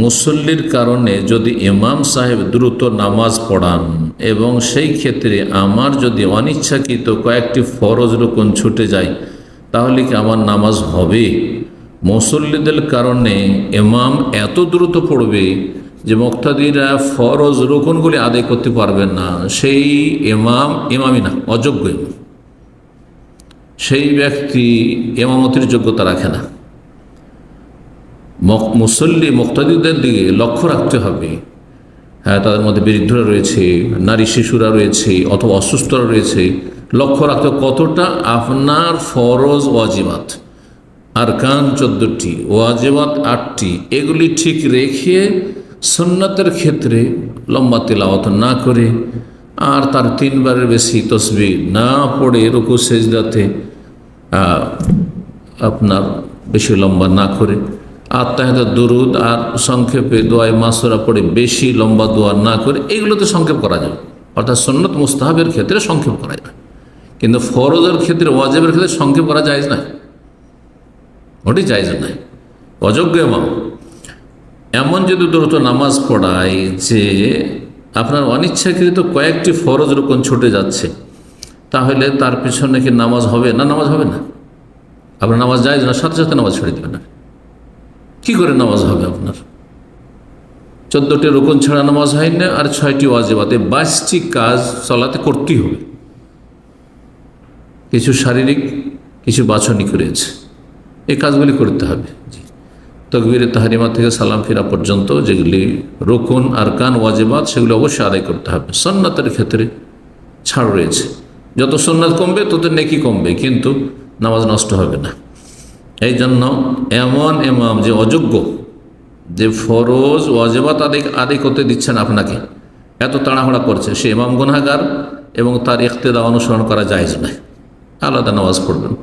মুসল্লির কারণে যদি ইমাম সাহেব দ্রুত নামাজ পড়ান এবং সেই ক্ষেত্রে আমার যদি অনিচ্ছাকৃত কয়েকটি ফরজ রুকুন ছুটে যায়, তাহলে কি আমার নামাজ হবে? মুসল্লিদের কারণে ইমাম এত দ্রুত পড়বে যে মুক্তাদিরা ফরজ রুকুনগুলি আদায় করতে পারবেন না, সেই ইমামই না, অযোগ্য ইমাম। সেই ব্যক্তি ইমামতির যোগ্যতা রাখে না। মুসল্লি মুক্তাদিদের দিকে লক্ষ্য রাখতে হবে। হ্যাঁ, তাদের মধ্যে বৃদ্ধরা রয়েছে, নারী শিশুরা রয়েছে, অথবা অসুস্থরা রয়েছে। লক্ষ্য রাখতে কতটা আপনার ফরজ ওয়াজিবাত, আরকান 14টি, ওয়াজিবাত 8টি, এগুলি ঠিক রেখে সুন্নাতের ক্ষেত্রে লম্বা তিলাওয়াত না করে আর তার 3 বারের বেশি তসবিহ না পড়ে রুকু সেজদাতে আপনার বেশি লম্বা না করে আত্মাহিয়াত দুরুদ আর সংক্ষেপে দোয়ায় মাসুরা পড়ে বেশি লম্বা দোয়া না করে এগুলোতে সংক্ষেপ করা যাবে। অর্থাৎ সুন্নত মুস্তাহাবের ক্ষেত্রে সংক্ষেপ করা যাবে, কিন্তু ফরজের ক্ষেত্রে ওয়াজিবের ক্ষেত্রে সংক্ষেপ করা জায়েজ না, ওটি জায়েজ নাই। অযোগ্য ইমাম এমন যদি দ্রুত নামাজ পড়ায় যে আপনার অনিচ্ছাকৃত কয়েকটি ফরজ রুকুন ছুটে যাচ্ছে, তাহলে তার পিছনে কি নামাজ হবে না? নামাজ হবে না। আপনার নামাজ জায়েজ না, সাথে সাথে নামাজ ছেড়ে দেবেন না। কি করে নামাজ হবে আপনার? 14টি রুকুন ছাড়া নামাজ হয় না, আর 6টি ওয়াজিবাতে 22টি কাজ চলাতে করতেই হবে। কিছু শারীরিক, কিছু বাছনিক রয়েছে, এই কাজগুলি করতে হবে। জি, তাকবীরে তাহরিমা থেকে সালাম ফিরা পর্যন্ত যেগুলি রুকুন আরকান ওয়াজিবাত, সেগুলি অবশ্যই আদায় করতে হবে। সুন্নাতের ক্ষেত্রে ছাড় রয়েছে, যত সুন্নাত কমবে তত নেকি কমবে, কিন্তু নামাজ নষ্ট হবে না। এই জন্য এমন ইমাম যে অযোগ্য, যে ফরজ ওয়াজিবাত আদায় করতে দিচ্ছেন আপনাকে, এত তাড়াহুড়া করছে, সে ইমাম গুনাহগার এবং তার ইক্তেদা অনুসরণ করা জায়েজ নয়। আলাদা নামাজ পড়বেন।